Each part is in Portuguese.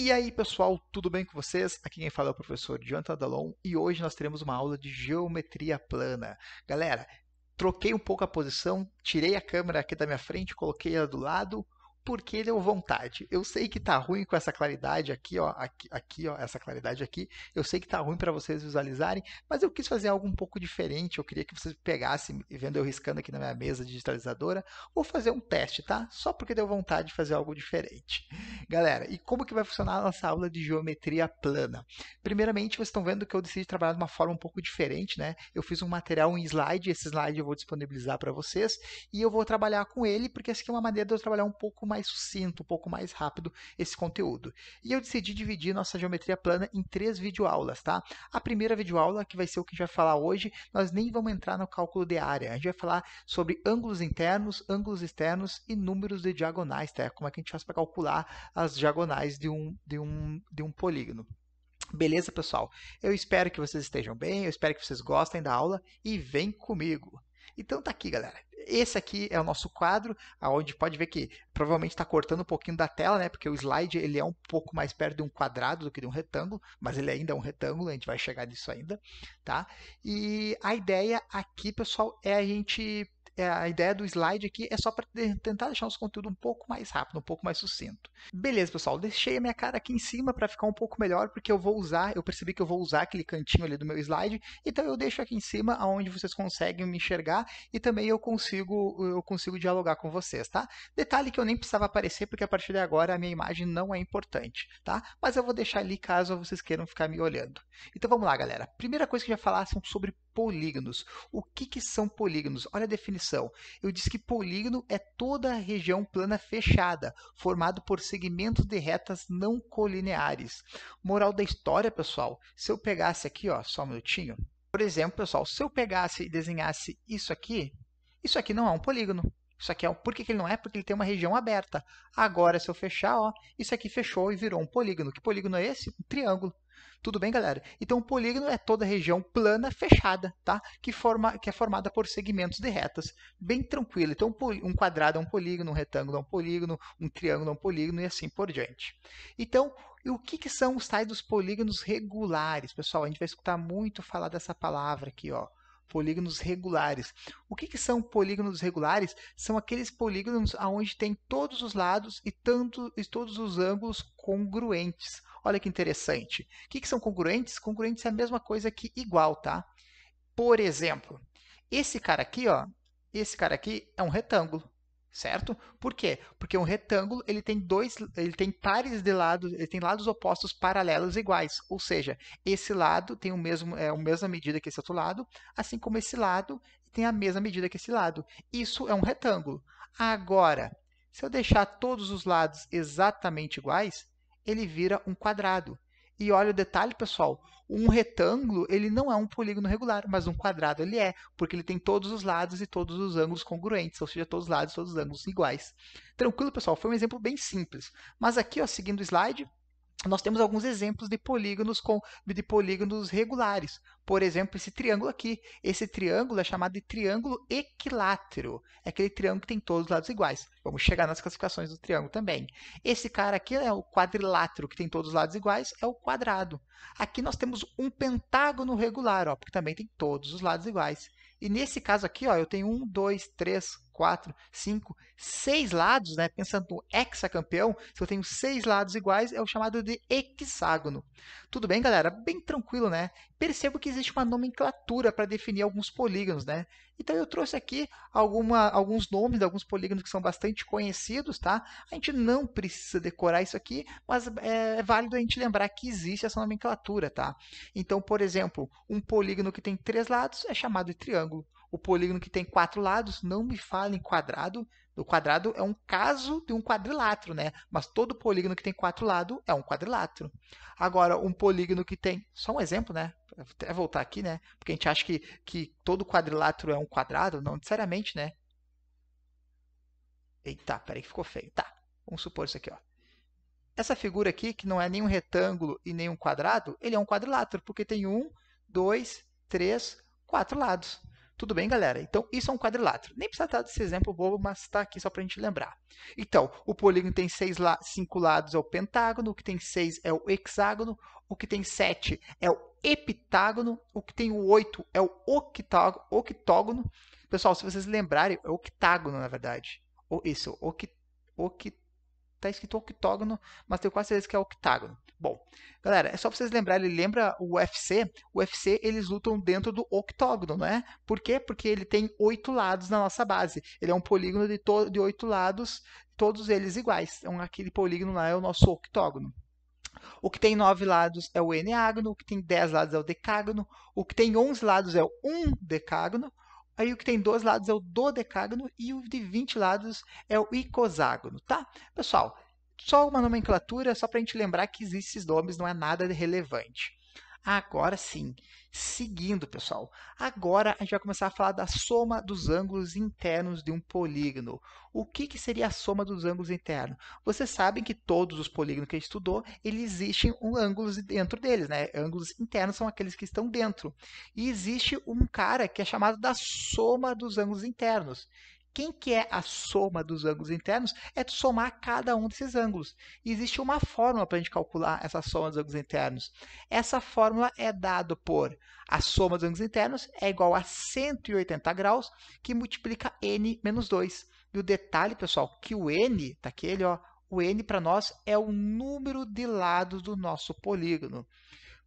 E aí, pessoal, tudo bem com vocês? Aqui quem fala é o professor Jonathan Dallon e hoje nós teremos uma aula de geometria plana. Galera, troquei um pouco a posição, tirei a câmera aqui da minha frente, coloquei ela do lado, porque deu vontade. Eu sei que tá ruim com essa claridade aqui, ó, ó, essa claridade aqui. Eu sei que tá ruim para vocês visualizarem, mas eu quis fazer algo um pouco diferente. Eu queria que vocês pegassem, vendo eu riscando aqui na minha mesa digitalizadora, vou fazer um teste, tá? Só porque deu vontade de fazer algo diferente. Galera, e como que vai funcionar a nossa aula de geometria plana? Primeiramente, vocês estão vendo que eu decidi trabalhar de uma forma um pouco diferente, né? Eu fiz um material em slide, esse slide eu vou disponibilizar para vocês, e eu vou trabalhar com ele, porque essa aqui é uma maneira de eu trabalhar um pouco mais sucinto, um pouco mais rápido esse conteúdo. E eu decidi dividir nossa geometria plana em 3 videoaulas, tá? A primeira videoaula, que vai ser o que a gente vai falar hoje, nós nem vamos entrar no cálculo de área. A gente vai falar sobre ângulos internos, ângulos externos e números de diagonais, tá? Como é que a gente faz para calcular as diagonais de um polígono. Beleza, pessoal? Eu espero que vocês estejam bem, eu espero que vocês gostem da aula e vem comigo. Então tá aqui, galera. Esse aqui é o nosso quadro, onde pode ver que provavelmente está cortando um pouquinho da tela, né? Porque o slide ele é um pouco mais perto de um quadrado do que de um retângulo, mas ele ainda é um retângulo, a gente vai chegar nisso ainda, tá? E a ideia aqui, pessoal, é a ideia do slide aqui é só para tentar deixar nosso conteúdo um pouco mais rápido, um pouco mais sucinto. Beleza, pessoal, deixei a minha cara aqui em cima para ficar um pouco melhor, porque eu percebi que eu vou usar aquele cantinho ali do meu slide, então eu deixo aqui em cima onde vocês conseguem me enxergar e também eu consigo dialogar com vocês, tá? Detalhe que eu nem precisava aparecer, porque a partir de agora a minha imagem não é importante, tá? Mas eu vou deixar ali caso vocês queiram ficar me olhando. Então vamos lá, galera. Primeira coisa que eu já falar são sobre polígonos. O que são polígonos? Olha a definição. Eu disse que polígono é toda a região plana fechada, formado por segmentos de retas não colineares. Moral da história, pessoal, se eu pegasse aqui, ó, só um minutinho. Por exemplo, pessoal, se eu pegasse e desenhasse isso aqui não é um polígono. Isso aqui por que ele não é? Porque ele tem uma região aberta. Agora, se eu fechar, ó, isso aqui fechou e virou um polígono. Que polígono é esse? Um triângulo. Tudo bem, galera? Então, um polígono é toda região plana fechada, tá? Que é formada por segmentos de retas. Bem tranquilo. Então, um quadrado é um polígono, um retângulo é um polígono, um triângulo é um polígono e assim por diante. Então, e o que são os tais dos polígonos regulares? Pessoal, a gente vai escutar muito falar dessa palavra aqui, ó. Polígonos regulares. O que são polígonos regulares? São aqueles polígonos onde tem todos os lados e todos os ângulos congruentes. Olha que interessante. O que são congruentes? Congruentes é a mesma coisa que igual, tá? Por exemplo, esse cara aqui, ó, esse cara aqui é um retângulo, certo? Por quê? Porque um retângulo ele tem pares de lados, ele tem lados opostos paralelos iguais, ou seja, esse lado tem a mesma medida que esse outro lado, assim como esse lado tem a mesma medida que esse lado. Isso é um retângulo. Agora, se eu deixar todos os lados exatamente iguais, ele vira um quadrado. E olha o detalhe, pessoal, um retângulo ele não é um polígono regular, mas um quadrado ele é, porque ele tem todos os lados e todos os ângulos congruentes, ou seja, todos os lados e todos os ângulos iguais. Tranquilo, pessoal? Foi um exemplo bem simples. Mas aqui, ó, seguindo o slide, nós temos alguns exemplos de polígonos regulares. Por exemplo, esse triângulo aqui. Esse triângulo é chamado de triângulo equilátero. É aquele triângulo que tem todos os lados iguais. Vamos chegar nas classificações do triângulo também. Esse cara aqui é o quadrilátero, que tem todos os lados iguais, é o quadrado. Aqui nós temos um pentágono regular, ó, porque também tem todos os lados iguais. E nesse caso aqui, ó, eu tenho 1, 2, 3, 4, 5, 6 lados, né? Pensando no hexacampeão, se eu tenho 6 lados iguais, é o chamado de hexágono. Tudo bem, galera? Bem tranquilo, né? Percebo que existe uma nomenclatura para definir alguns polígonos, né? Então eu trouxe aqui alguns nomes de alguns polígonos que são bastante conhecidos, tá? A gente não precisa decorar isso aqui, mas é válido a gente lembrar que existe essa nomenclatura, tá? Então, por exemplo, um polígono que tem 3 lados é chamado de triângulo. O polígono que tem 4 lados, não me fala em quadrado. O quadrado é um caso de um quadrilátero, né? Mas todo polígono que tem 4 lados é um quadrilátero. Agora, um polígono que tem... Só um exemplo, né? Vou até voltar aqui, né? Porque a gente acha que todo quadrilátero é um quadrado. Não necessariamente, né? Eita, peraí que ficou feio. Tá, vamos supor isso aqui, ó. Essa figura aqui, que não é nem um retângulo e nem um quadrado, ele é um quadrilátero, porque tem 1, 2, 3, 4 lados. Tudo bem, galera? Então, isso é um quadrilátero. Nem precisa estar desse exemplo bobo, mas está aqui só para a gente lembrar. Então, o polígono tem 5 lados é o pentágono, o que tem 6 é o hexágono, o que tem 7 é o heptágono, o que tem o 8 é o octógono. Pessoal, se vocês lembrarem, é octágono, na verdade. Isso, tá escrito octógono, mas tenho quase certeza que é octágono. Bom, galera, é só pra vocês lembrarem, lembra o UFC? O UFC, eles lutam dentro do octógono, não é? Por quê? Porque ele tem 8 lados na nossa base. Ele é um polígono de 8 lados, todos eles iguais. Então, aquele polígono lá é o nosso octógono. O que tem 9 lados é o eneágono, o que tem 10 lados é o decágono, o que tem 11 lados é o undecágono, aí o que tem 12 lados é o dodecágono e o de 20 lados é o icoságono, tá? Pessoal, só uma nomenclatura, só para a gente lembrar que existem esses nomes, não é nada de relevante. Agora sim, seguindo, pessoal. Agora a gente vai começar a falar da soma dos ângulos internos de um polígono. O que seria a soma dos ângulos internos? Vocês sabem que todos os polígonos que a gente estudou, eles existem ângulos dentro deles, né? Ângulos internos são aqueles que estão dentro. E existe um cara que é chamado da soma dos ângulos internos. Quem que é a soma dos ângulos internos? É de somar cada um desses ângulos. E existe uma fórmula para a gente calcular essa soma dos ângulos internos. Essa fórmula é dada por a soma dos ângulos internos é igual a 180 graus, que multiplica n menos 2. E o detalhe, pessoal, que o n, tá aquele, ó, o n para nós é o número de lados do nosso polígono.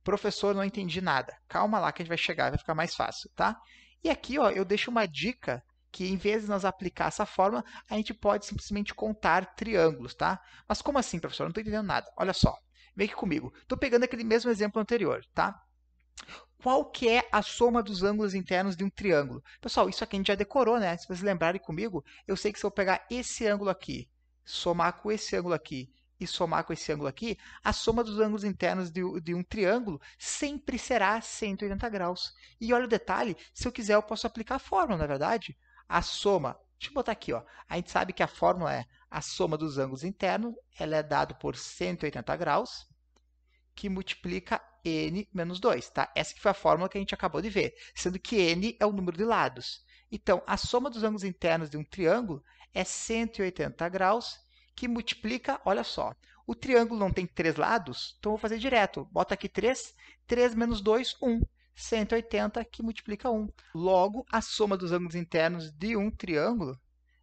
Professor, não entendi nada. Calma lá que a gente vai chegar, vai ficar mais fácil, tá? E aqui, ó, eu deixo uma dica que em vez de nós aplicar essa fórmula, a gente pode simplesmente contar triângulos, tá? Mas como assim, professor? Eu não estou entendendo nada. Olha só, vem aqui comigo. Estou pegando aquele mesmo exemplo anterior, tá? Qual que é a soma dos ângulos internos de um triângulo? Pessoal, isso aqui a gente já decorou, né? Se vocês lembrarem comigo, eu sei que se eu pegar esse ângulo aqui, somar com esse ângulo aqui e somar com esse ângulo aqui, a soma dos ângulos internos de um triângulo sempre será 180 graus. E olha o detalhe, se eu quiser eu posso aplicar a fórmula, não é verdade? A soma, deixa eu botar aqui, ó. A gente sabe que a fórmula é a soma dos ângulos internos, ela é dada por 180 graus, que multiplica n menos 2, tá? Essa que foi a fórmula que a gente acabou de ver, sendo que n é o número de lados. Então, a soma dos ângulos internos de um triângulo é 180 graus, que multiplica, olha só, o triângulo não tem 3 lados, então eu vou fazer direto. Bota aqui 3, 3 menos 2, 1. 180 que multiplica 1. Logo, a soma dos ângulos internos de um triângulo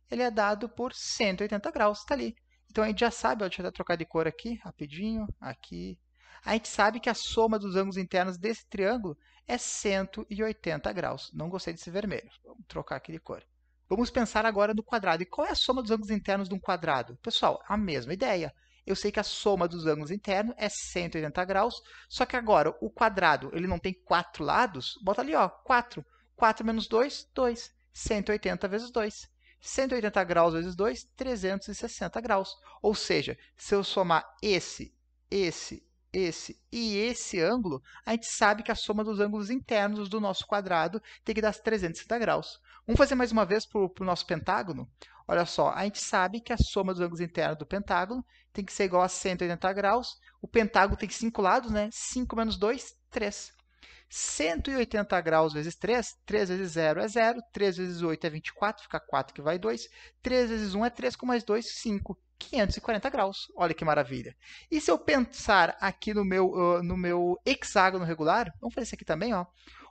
ele é dado por 180 graus, está ali. Então, a gente já sabe, ó, deixa eu até trocar de cor aqui, rapidinho, aqui. A gente sabe que a soma dos ângulos internos desse triângulo é 180 graus. Não gostei desse vermelho, vamos trocar aqui de cor. Vamos pensar agora no quadrado. E qual é a soma dos ângulos internos de um quadrado? Pessoal, a mesma ideia. Eu sei que a soma dos ângulos internos é 180 graus, só que agora o quadrado ele não tem 4 lados, bota ali, ó, 4. 4 menos 2, 2. 180 vezes 2. 180 graus vezes 2, 360 graus. Ou seja, se eu somar esse e esse ângulo, a gente sabe que a soma dos ângulos internos do nosso quadrado tem que dar 360 graus. Vamos fazer mais uma vez para o nosso pentágono? Olha só, a gente sabe que a soma dos ângulos internos do pentágono tem que ser igual a 180 graus. O pentágono tem 5 lados, né? 5 menos 2, 3. 180 graus vezes 3, 3 vezes 0 é 0, 3 vezes 8 é 24, fica 4 que vai 2, 3 vezes 1 é 3, com mais 2, 5. 540 graus. Olha que maravilha. E se eu pensar aqui no meu hexágono regular, vamos fazer isso aqui também, ó.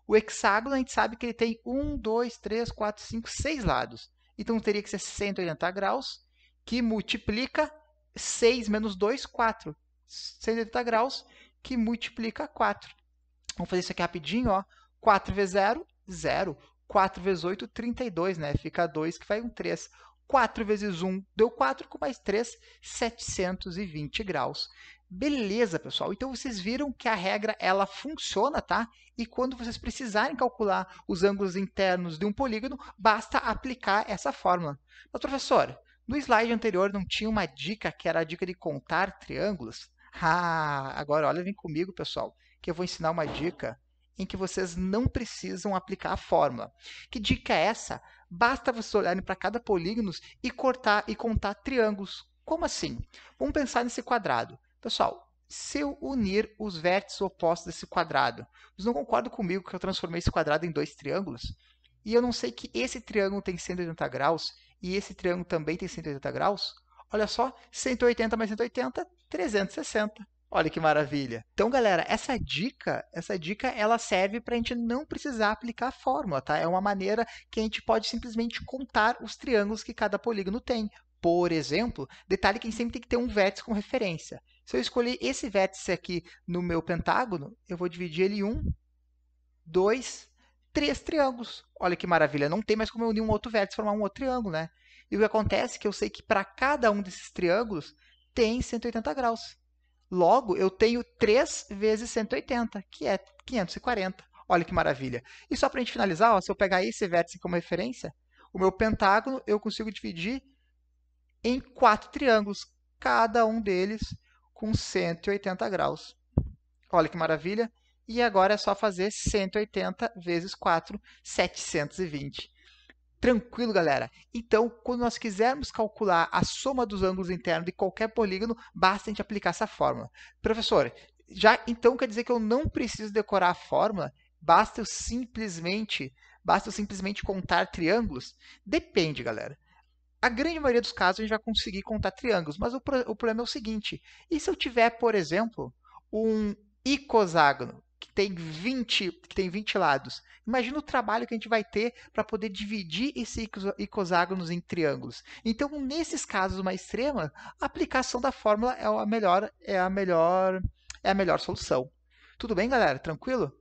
O hexágono, a gente sabe que ele tem 1, 2, 3, 4, 5, 6 lados. Então, teria que ser 180 graus, que multiplica 6 menos 2, 4. 180 graus, que multiplica 4. Vamos fazer isso aqui rapidinho, ó. 4 vezes 0, 0. 4 vezes 8, 32, né? Fica 2, que vai um 3. 4 vezes 1 deu 4, com mais 3, 720 graus. Beleza, pessoal? Então, vocês viram que a regra ela funciona, tá? E quando vocês precisarem calcular os ângulos internos de um polígono, basta aplicar essa fórmula. Mas, professor, no slide anterior não tinha uma dica que era a dica de contar triângulos? Ah, agora olha, vem comigo, pessoal, que eu vou ensinar uma dica em que vocês não precisam aplicar a fórmula. Que dica é essa? Basta vocês olharem para cada polígono e contar triângulos. Como assim? Vamos pensar nesse quadrado. Pessoal, se eu unir os vértices opostos desse quadrado, vocês não concordam comigo que eu transformei esse quadrado em 2 triângulos? e eu não sei que esse triângulo tem 180 graus e esse triângulo também tem 180 graus, olha só, 180 mais 180, 360. Olha que maravilha. Então, galera, essa dica ela serve para a gente não precisar aplicar a fórmula, tá? É uma maneira que a gente pode simplesmente contar os triângulos que cada polígono tem. Por exemplo, detalhe que a gente sempre tem que ter um vértice com referência. Se eu escolher esse vértice aqui no meu pentágono, eu vou dividir ele em 1, 2, 3 triângulos. Olha que maravilha, não tem mais como eu unir um outro vértice e formar um outro triângulo, né? E o que acontece é que eu sei que para cada um desses triângulos tem 180 graus. Logo, eu tenho 3 vezes 180, que é 540. Olha que maravilha. E só para a gente finalizar, ó, se eu pegar esse vértice como referência, o meu pentágono eu consigo dividir em 4 triângulos, cada um deles com 180 graus. Olha que maravilha. E agora é só fazer 180 vezes 4, 720. Tranquilo, galera? Então, quando nós quisermos calcular a soma dos ângulos internos de qualquer polígono, basta a gente aplicar essa fórmula. Professor, já então quer dizer que eu não preciso decorar a fórmula? Basta eu simplesmente contar triângulos? Depende, galera. A grande maioria dos casos a gente vai conseguir contar triângulos, mas o problema é o seguinte: e se eu tiver, por exemplo, um icoságono que tem 20 lados? Imagina o trabalho que a gente vai ter para poder dividir esses icoságonos em triângulos. Então, nesses casos mais extremos, a aplicação da fórmula é a melhor solução. Tudo bem, galera? Tranquilo?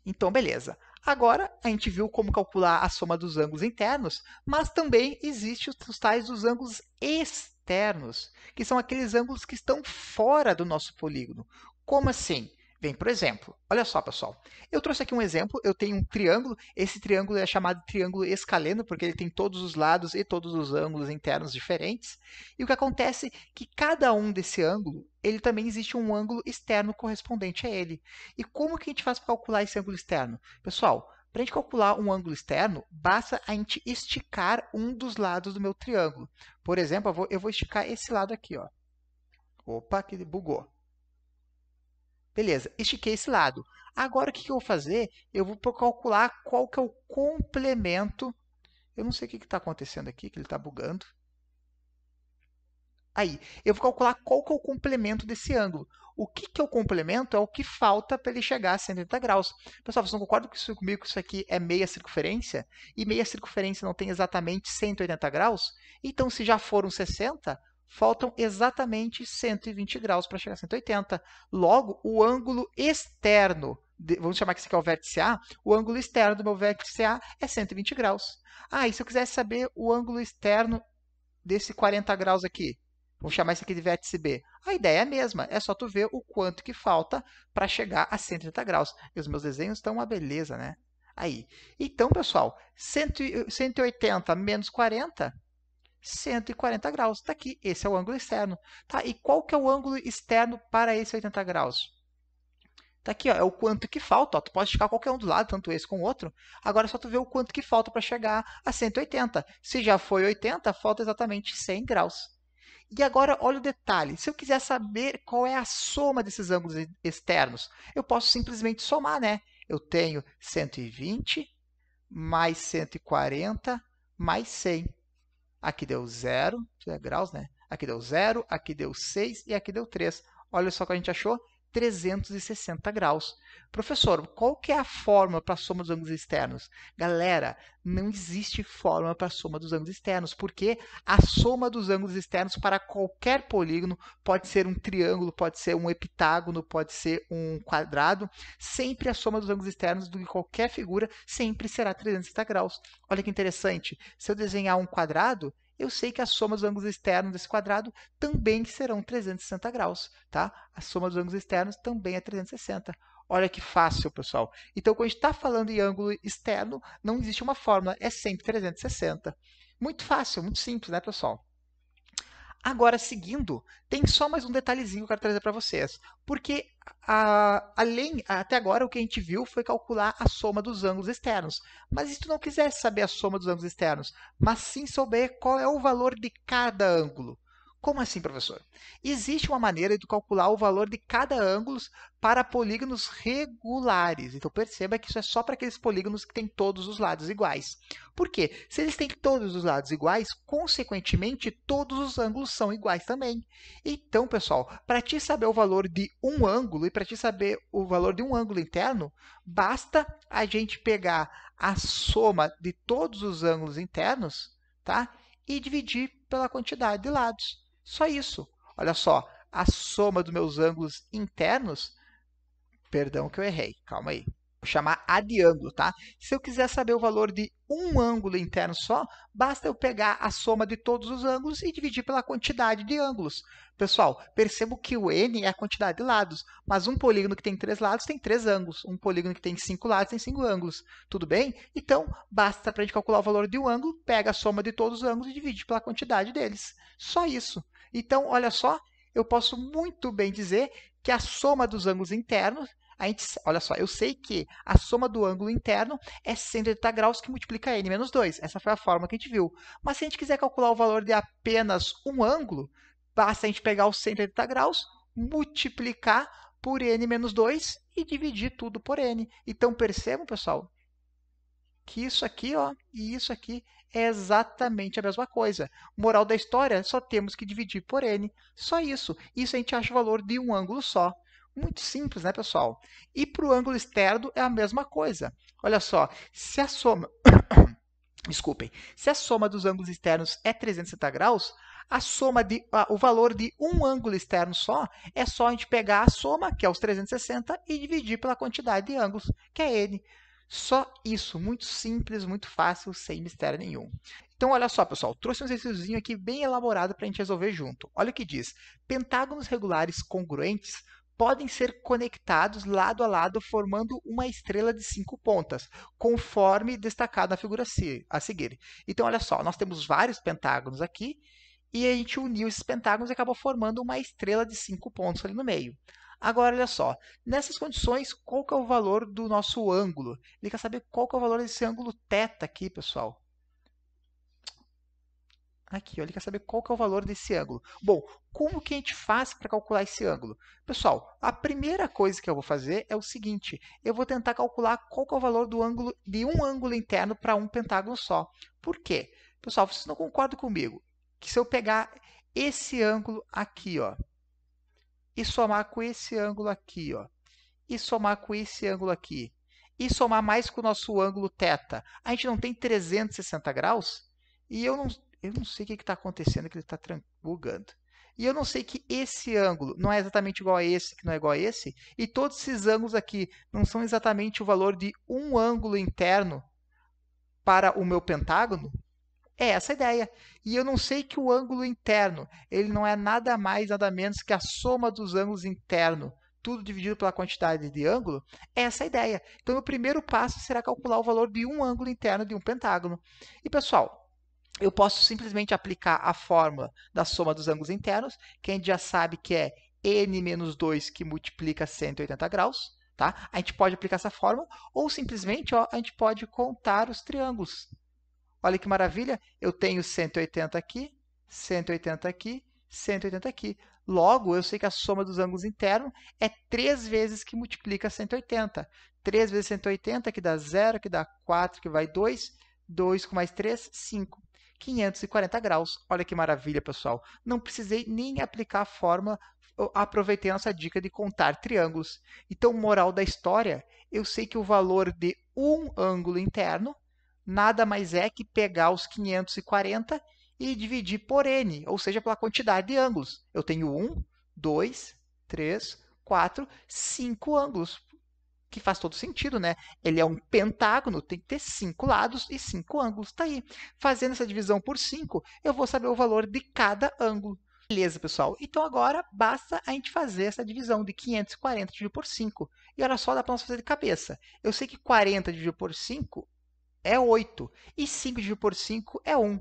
Então, beleza. Agora, a gente viu como calcular a soma dos ângulos internos, mas também existem os tais dos ângulos externos, que são aqueles ângulos que estão fora do nosso polígono. Como assim? Bem, por exemplo, olha só, pessoal. Eu trouxe aqui um exemplo. Eu tenho um triângulo. Esse triângulo é chamado de triângulo escaleno, porque ele tem todos os lados e todos os ângulos internos diferentes. E o que acontece é que cada um desse ângulo, ele também existe um ângulo externo correspondente a ele. E como que a gente faz para calcular esse ângulo externo? Pessoal, para a gente calcular um ângulo externo, basta a gente esticar um dos lados do meu triângulo. Por exemplo, eu vou esticar esse lado aqui, ó. Opa, que bugou. Beleza, estiquei esse lado. Agora, o que eu vou fazer? Eu vou calcular qual que é o complemento. Eu não sei o que está acontecendo aqui, que ele está bugando. Aí, eu vou calcular qual que é o complemento desse ângulo. O que é o complemento? É o que falta para ele chegar a 180 graus. Pessoal, vocês não concordam comigo que isso aqui é meia circunferência? E meia circunferência não tem exatamente 180 graus? Então, se já foram 60, faltam exatamente 120 graus para chegar a 180. Logo, o ângulo externo, vamos chamar que esse aqui é o vértice A, o ângulo externo do meu vértice A é 120 graus. Ah, e se eu quisesse saber o ângulo externo desse 40 graus aqui? Vamos chamar isso aqui de vértice B. A ideia é a mesma, é só tu ver o quanto que falta para chegar a 180 graus. E os meus desenhos estão uma beleza, né? Aí. Então, pessoal, 180 menos 40, 140 graus. Está aqui, esse é o ângulo externo. Tá, e qual que é o ângulo externo para esse 80 graus? Está aqui, ó, é o quanto que falta. Ó, tu pode esticar qualquer um do lado, tanto esse como o outro. Agora é só tu ver o quanto que falta para chegar a 180. Se já foi 80, falta exatamente 100 graus. E agora, olha o detalhe. Se eu quiser saber qual é a soma desses ângulos externos, eu posso simplesmente somar, né? Eu tenho 120 mais 140 mais 100. Aqui deu 0, é graus, né? Aqui deu 0, aqui deu 6 e aqui deu 3. Olha só o que a gente achou. 360 graus. Professor, qual que é a fórmula para a soma dos ângulos externos? Galera, não existe fórmula para a soma dos ângulos externos, porque a soma dos ângulos externos para qualquer polígono, pode ser um triângulo, pode ser um heptágono, pode ser um quadrado, sempre a soma dos ângulos externos de qualquer figura sempre será 360 graus. Olha que interessante, se eu desenhar um quadrado, eu sei que a soma dos ângulos externos desse quadrado também serão 360 graus, tá? A soma dos ângulos externos também é 360. Olha que fácil, pessoal. Então, quando a gente está falando em ângulo externo, não existe uma fórmula, é sempre 360. Muito fácil, muito simples, né, pessoal? Agora, seguindo, tem só mais um detalhezinho que eu quero trazer para vocês. Porque, até agora, o que a gente viu foi calcular a soma dos ângulos externos. Mas e se tu não quisesse saber a soma dos ângulos externos, mas sim souber qual é o valor de cada ângulo? Como assim, professor? Existe uma maneira de calcular o valor de cada ângulo para polígonos regulares. Então perceba que isso é só para aqueles polígonos que têm todos os lados iguais. Por quê? Se eles têm todos os lados iguais, consequentemente, todos os ângulos são iguais também. Então, pessoal, para te saber o valor de um ângulo e para te saber o valor de um ângulo interno, basta a gente pegar a soma de todos os ângulos internos, tá? E dividir pela quantidade de lados. Só isso. Olha só, a soma dos meus ângulos internos, perdão que eu errei, calma aí. Vou chamar A de ângulo, tá? Se eu quiser saber o valor de um ângulo interno só, basta eu pegar a soma de todos os ângulos e dividir pela quantidade de ângulos. Pessoal, percebo que o n é a quantidade de lados, mas um polígono que tem 3 lados tem 3 ângulos, um polígono que tem 5 lados tem 5 ângulos. Tudo bem? Então, basta para a gente calcular o valor de um ângulo, pega a soma de todos os ângulos e divide pela quantidade deles. Só isso. Então, olha só, eu posso muito bem dizer que a soma dos ângulos internos, olha só, eu sei que a soma do ângulo interno é 180 graus que multiplica n menos 2. Essa foi a fórmula que a gente viu. Mas se a gente quiser calcular o valor de apenas um ângulo, basta a gente pegar os 180 graus, multiplicar por n menos 2 e dividir tudo por n. Então, percebam, pessoal, que isso aqui ó, e isso aqui é exatamente a mesma coisa. Moral da história, só temos que dividir por n. Só isso. Isso a gente acha o valor de um ângulo só. Muito simples, né, pessoal? E para o ângulo externo é a mesma coisa. Olha só, se a soma... Desculpem. Se a soma dos ângulos externos é 360 graus, o valor de um ângulo externo só é só a gente pegar a soma, que é os 360, e dividir pela quantidade de ângulos, que é n. Só isso, muito simples, muito fácil, sem mistério nenhum. Então, olha só, pessoal, trouxe um exercíciozinho aqui bem elaborado para a gente resolver junto. Olha o que diz. Pentágonos regulares congruentes podem ser conectados lado a lado formando uma estrela de 5 pontas, conforme destacado na figura a seguir. Então, olha só, nós temos vários pentágonos aqui e a gente uniu esses pentágonos e acabou formando uma estrela de 5 pontos ali no meio. Agora, olha só, nessas condições, qual que é o valor do nosso ângulo? Ele quer saber qual que é o valor desse ângulo θ aqui, pessoal. Aqui, ó, ele quer saber qual que é o valor desse ângulo. Bom, como que a gente faz para calcular esse ângulo? Pessoal, a primeira coisa que eu vou fazer é o seguinte, eu vou tentar calcular qual que é o valor do ângulo de um ângulo interno para um pentágono só. Por quê? Pessoal, vocês não concordam comigo que se eu pegar esse ângulo aqui, ó, e somar com esse ângulo aqui, ó, e somar com esse ângulo aqui, e somar mais com o nosso ângulo θ, a gente não tem 360 graus? E eu não sei o que está acontecendo, que ele está bugando. E eu não sei que esse ângulo não é exatamente igual a esse, que não é igual a esse, e todos esses ângulos aqui não são exatamente o valor de um ângulo interno para o meu pentágono? É essa a ideia. E eu não sei que o ângulo interno, ele não é nada mais, nada menos que a soma dos ângulos internos, tudo dividido pela quantidade de ângulo, é essa a ideia. Então, o primeiro passo será calcular o valor de um ângulo interno de um pentágono. E, pessoal, eu posso simplesmente aplicar a fórmula da soma dos ângulos internos, que a gente já sabe que é n menos 2 que multiplica 180 graus. Tá? A gente pode aplicar essa fórmula, ou simplesmente ó, a gente pode contar os triângulos. Olha que maravilha, eu tenho 180 aqui, 180 aqui, 180 aqui. Logo, eu sei que a soma dos ângulos internos é 3 vezes que multiplica 180. 3 vezes 180, que dá 0, que dá 4, que vai 2. 2 com mais 3, 5. 540 graus. Olha que maravilha, pessoal. Não precisei nem aplicar a fórmula, aproveitei a nossa dica de contar triângulos. Então, moral da história, eu sei que o valor de um ângulo interno nada mais é que pegar os 540 e dividir por n, ou seja, pela quantidade de ângulos. Eu tenho 1, 2, 3, 4, 5 ângulos, que faz todo sentido, né? Ele é um pentágono, tem que ter 5 lados e 5 ângulos. Está aí. Fazendo essa divisão por 5, eu vou saber o valor de cada ângulo. Beleza, pessoal? Então, agora, basta a gente fazer essa divisão de 540 dividido por 5. E olha só, dá para nós fazer de cabeça. Eu sei que 40 dividido por 5 é 8. E 5 dividido por 5 é 1.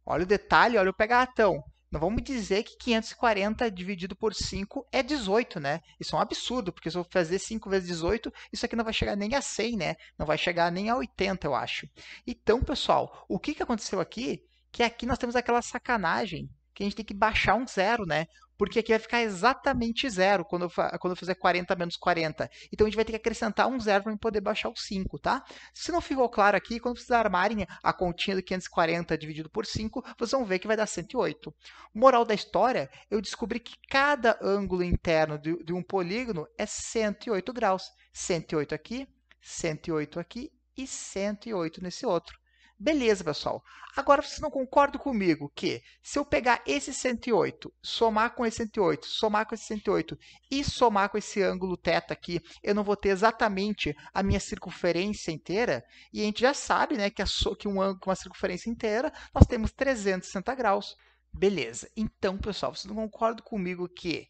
Olha o detalhe, olha o pegatão. Não vamos dizer que 540 dividido por 5 é 18, né? Isso é um absurdo, porque se eu fazer 5 vezes 18, isso aqui não vai chegar nem a 100, né? Não vai chegar nem a 80, eu acho. Então, pessoal, o que aconteceu aqui? Que aqui nós temos aquela sacanagem que a gente tem que baixar um zero, né? Porque aqui vai ficar exatamente zero quando eu fizer 40 menos 40. Então, a gente vai ter que acrescentar um zero para poder baixar o 5, tá? Se não ficou claro aqui, quando vocês armarem a continha do 540 dividido por 5, vocês vão ver que vai dar 108. Moral da história, eu descobri que cada ângulo interno de um polígono é 108 graus. 108 aqui, 108 aqui e 108 nesse outro. Beleza, pessoal. Agora, vocês não concordam comigo que se eu pegar esse 108, somar com esse 108, somar com esse 108 e somar com esse ângulo θ aqui, eu não vou ter exatamente a minha circunferência inteira? E a gente já sabe, né, que uma circunferência inteira, nós temos 360 graus. Beleza. Então, pessoal, vocês não concordam comigo que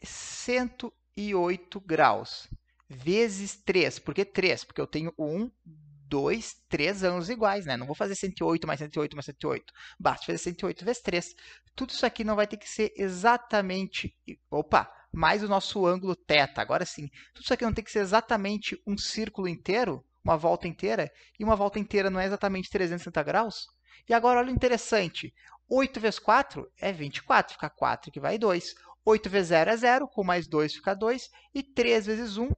108 graus vezes 3. Por que 3? Porque eu tenho 1, 2, 3 ângulos iguais, né? Não vou fazer 108 mais 108 mais 108. Basta fazer 108 vezes 3. Tudo isso aqui não vai ter que ser exatamente... Opa! Mais o nosso ângulo θ. Agora sim. Tudo isso aqui não tem que ser exatamente um círculo inteiro, uma volta inteira. E uma volta inteira não é exatamente 360 graus? E agora, olha o interessante. 8 vezes 4 é 24. Fica 4 que vai 2. 8 vezes 0 é 0. Com mais 2 fica 2. E 3 vezes 1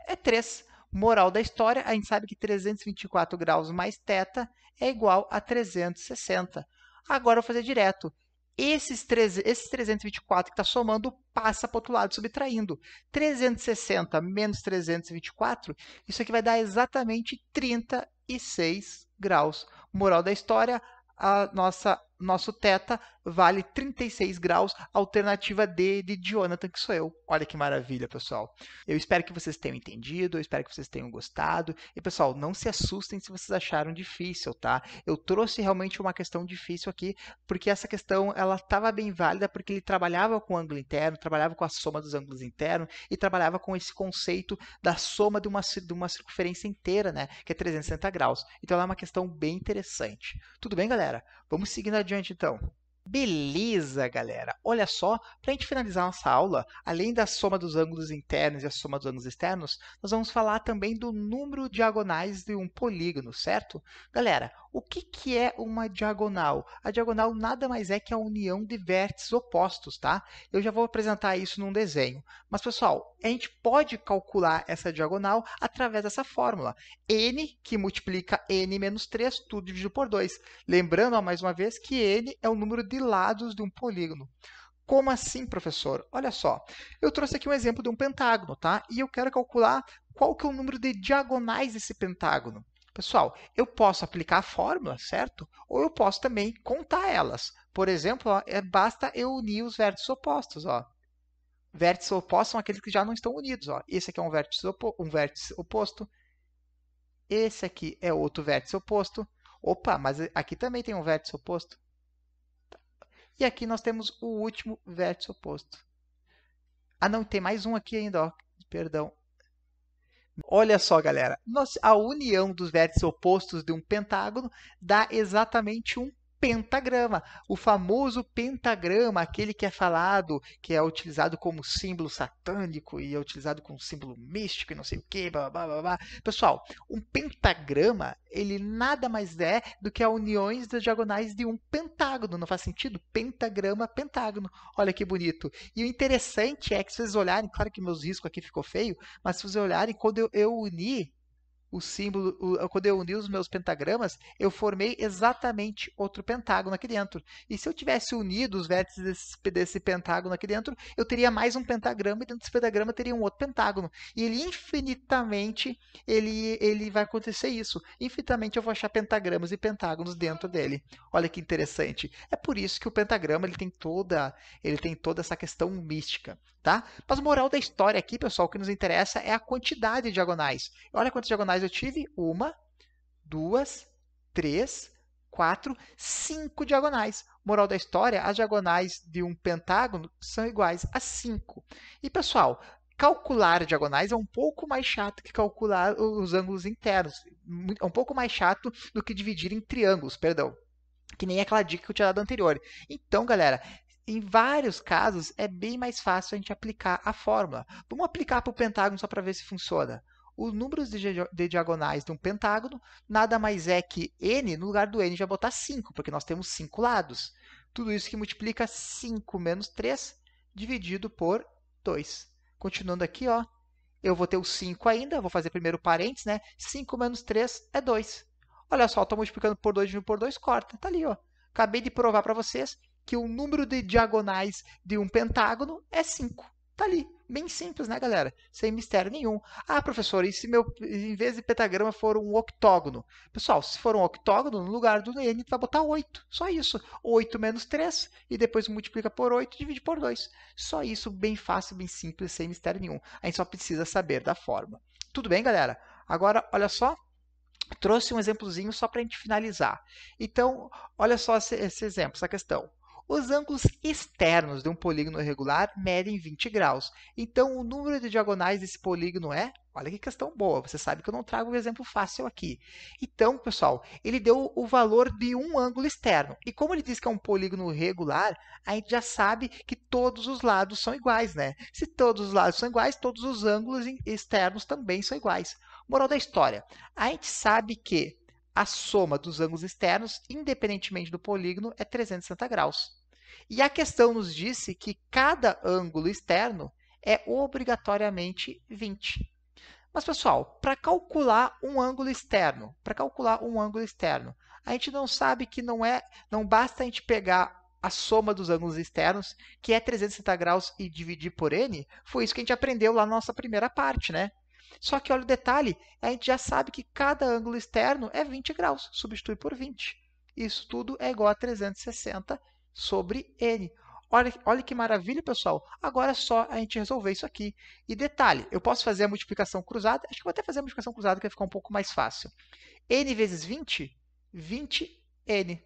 é 3. Moral da história, a gente sabe que 324 graus mais θ é igual a 360. Agora eu vou fazer direto. Esses 324 que está somando passa para o outro lado, subtraindo. 360 menos 324, isso aqui vai dar exatamente 36 graus. Moral da história, nosso θ vale 36 graus, alternativa D de Jonathan, que sou eu. Olha que maravilha, pessoal. Eu espero que vocês tenham entendido, eu espero que vocês tenham gostado. E, pessoal, não se assustem se vocês acharam difícil, tá? Eu trouxe realmente uma questão difícil aqui, porque essa questão ela estava bem válida, porque ele trabalhava com o ângulo interno, trabalhava com a soma dos ângulos internos e trabalhava com esse conceito da soma de uma circunferência inteira, né? Que é 360 graus. Então, ela é uma questão bem interessante. Tudo bem, galera? Vamos seguindo adiante, então. Beleza, galera. Olha só, para a gente finalizar nossa aula, além da soma dos ângulos internos e a soma dos ângulos externos, nós vamos falar também do número de diagonais de um polígono, certo? Galera, o que é uma diagonal? A diagonal nada mais é que a união de vértices opostos, tá? Eu já vou apresentar isso num desenho. Mas, pessoal, a gente pode calcular essa diagonal através dessa fórmula. N, que multiplica n menos 3, tudo dividido por 2. Lembrando, ó, mais uma vez, que n é o número de lados de um polígono. Como assim, professor? Olha só, eu trouxe aqui um exemplo de um pentágono, tá? E eu quero calcular qual que é o número de diagonais desse pentágono. Pessoal, eu posso aplicar a fórmula, certo? Ou eu posso também contar elas. Por exemplo, ó, basta eu unir os vértices opostos, ó. Vértices opostos são aqueles que já não estão unidos, ó. Esse aqui é um vértice oposto. Esse aqui é outro vértice oposto. Opa, mas aqui também tem um vértice oposto. E aqui nós temos o último vértice oposto. Ah, não, tem mais um aqui ainda, ó. Perdão. Olha só, galera. A união dos vértices opostos de um pentágono dá exatamente um pentagrama. O famoso pentagrama, aquele que é falado, que é utilizado como símbolo satânico e é utilizado como símbolo místico e não sei o quê, blá, blá, blá, blá. Pessoal, um pentagrama, ele nada mais é do que a uniões das diagonais de um pentágono. Não faz sentido? Pentagrama, pentágono. Olha que bonito. E o interessante é que se vocês olharem, claro que meus riscos aqui ficou feio, mas se vocês olharem, quando eu uni o símbolo, quando eu uni os meus pentagramas, eu formei exatamente outro pentágono aqui dentro. E se eu tivesse unido os vértices desse pentágono aqui dentro, eu teria mais um pentagrama, e dentro desse pentagrama teria um outro pentágono. E ele infinitamente, ele vai acontecer isso. Infinitamente eu vou achar pentagramas e pentágonos dentro dele. Olha que interessante. É por isso que o pentagrama ele tem toda essa questão mística. Tá? Mas a moral da história aqui, pessoal, o que nos interessa é a quantidade de diagonais. Olha quantas diagonais eu tive. 1, 2, 3, 4, 5 diagonais. Moral da história, as diagonais de um pentágono são iguais a 5. E, pessoal, calcular diagonais é um pouco mais chato que calcular os ângulos internos. É um pouco mais chato do que dividir em triângulos, perdão. Que nem aquela dica que eu tinha dado anterior. Então, galera, em vários casos, é bem mais fácil a gente aplicar a fórmula. Vamos aplicar para o pentágono só para ver se funciona. Os números de diagonais de um pentágono nada mais é que n, no lugar do n, já botar 5, porque nós temos 5 lados. Tudo isso que multiplica 5 menos 3 dividido por 2. Continuando aqui, ó, eu vou ter o 5 ainda, vou fazer primeiro parênteses, né? 5 menos 3 é 2. Olha só, estou multiplicando por 2 dividido por 2, corta. Está ali, ó. Acabei de provar para vocês que o número de diagonais de um pentágono é 5. Está ali. Bem simples, né, galera? Sem mistério nenhum. Ah, professor, e se em vez de pentagrama for um octógono? Pessoal, se for um octógono, no lugar do n, tu vai botar 8. Só isso. 8 menos 3, e depois multiplica por 8 e divide por 2. Só isso, bem fácil, bem simples, sem mistério nenhum. A gente só precisa saber da forma. Tudo bem, galera? Agora, olha só. Trouxe um exemplozinho só para a gente finalizar. Então, olha só esse exemplo, essa questão. Os ângulos externos de um polígono irregular medem 20 graus. Então, o número de diagonais desse polígono é... Olha que questão boa, você sabe que eu não trago um exemplo fácil aqui. Então, pessoal, ele deu o valor de um ângulo externo. E como ele diz que é um polígono regular, a gente já sabe que todos os lados são iguais, né? Se todos os lados são iguais, todos os ângulos externos também são iguais. Moral da história, a gente sabe que a soma dos ângulos externos, independentemente do polígono, é 360 graus. E a questão nos disse que cada ângulo externo é obrigatoriamente 20. Mas, pessoal, para calcular um ângulo externo, a gente não sabe que não basta a gente pegar a soma dos ângulos externos, que é 360 graus, e dividir por n. Foi isso que a gente aprendeu lá na nossa primeira parte, né? Só que olha o detalhe, a gente já sabe que cada ângulo externo é 20 graus, substitui por 20. Isso tudo é igual a 360 sobre n. Olha que maravilha, pessoal. Agora é só a gente resolver isso aqui. E detalhe, eu posso fazer a multiplicação cruzada. Acho que vou até fazer a multiplicação cruzada, que vai ficar um pouco mais fácil. N vezes 20, 20n.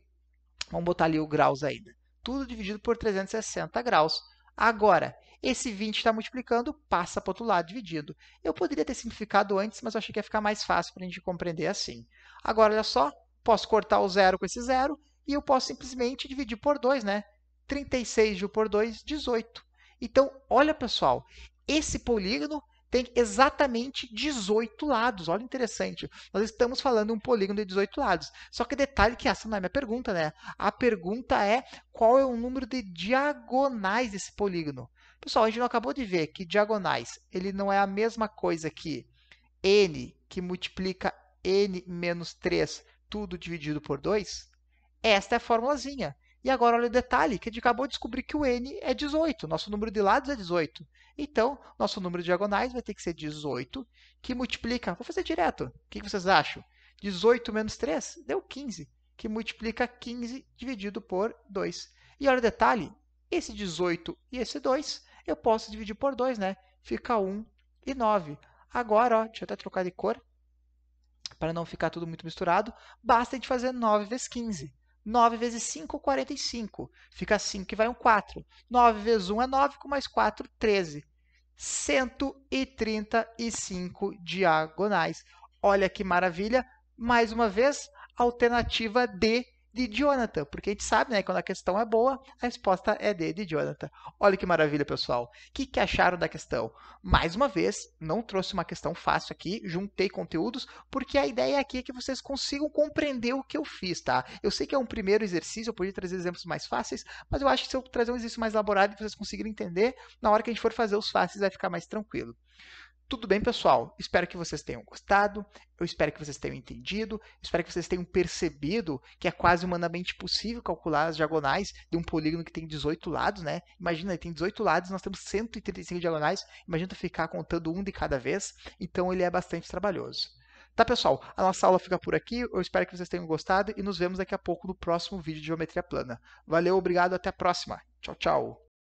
Vamos botar ali o graus ainda. Tudo dividido por 360 graus. Agora, esse 20 está multiplicando, passa para o outro lado dividido. Eu poderia ter simplificado antes, mas eu achei que ia ficar mais fácil para a gente compreender assim. Agora, olha só, posso cortar o zero com esse zero e eu posso simplesmente dividir por 2, né? 36 dividido por 2, 18. Então, olha, pessoal, esse polígono tem exatamente 18 lados. Olha, interessante. Nós estamos falando de um polígono de 18 lados. Só que detalhe que essa não é a minha pergunta, né? A pergunta é qual é o número de diagonais desse polígono. Pessoal, a gente não acabou de ver que diagonais, ele não é a mesma coisa que n, que multiplica n menos 3, tudo dividido por 2? Esta é a formulazinha. E agora olha o detalhe, que a gente acabou de descobrir que o n é 18, nosso número de lados é 18. Então, nosso número de diagonais vai ter que ser 18, que multiplica... Vou fazer direto. O que vocês acham? 18 menos 3 deu 15, que multiplica 15 dividido por 2. E olha o detalhe, esse 18 e esse 2, eu posso dividir por 2, né? Fica 1 e 9. Agora, ó, deixa eu até trocar de cor, para não ficar tudo muito misturado, basta a gente fazer 9 vezes 15. 9 vezes 5, 45. Fica 5 e vai um 4. 9 vezes 1 é 9, com mais 4, 13. 135 diagonais. Olha que maravilha. Mais uma vez, alternativa D de Jonathan, porque a gente sabe, né, que quando a questão é boa, a resposta é D de Jonathan. Olha que maravilha, pessoal. O que acharam da questão? Mais uma vez, não trouxe uma questão fácil aqui, juntei conteúdos, porque a ideia aqui é que vocês consigam compreender o que eu fiz, tá? Eu sei que é um primeiro exercício, eu podia trazer exemplos mais fáceis, mas eu acho que se eu trazer um exercício mais elaborado e vocês conseguirem entender, na hora que a gente for fazer os fáceis vai ficar mais tranquilo. Tudo bem, pessoal? Espero que vocês tenham gostado, eu espero que vocês tenham entendido, espero que vocês tenham percebido que é quase humanamente possível calcular as diagonais de um polígono que tem 18 lados, né? Imagina, ele tem 18 lados, nós temos 135 diagonais, imagina tu ficar contando um de cada vez, então ele é bastante trabalhoso. Tá, pessoal? A nossa aula fica por aqui, eu espero que vocês tenham gostado e nos vemos daqui a pouco no próximo vídeo de Geometria Plana. Valeu, obrigado, até a próxima. Tchau, tchau!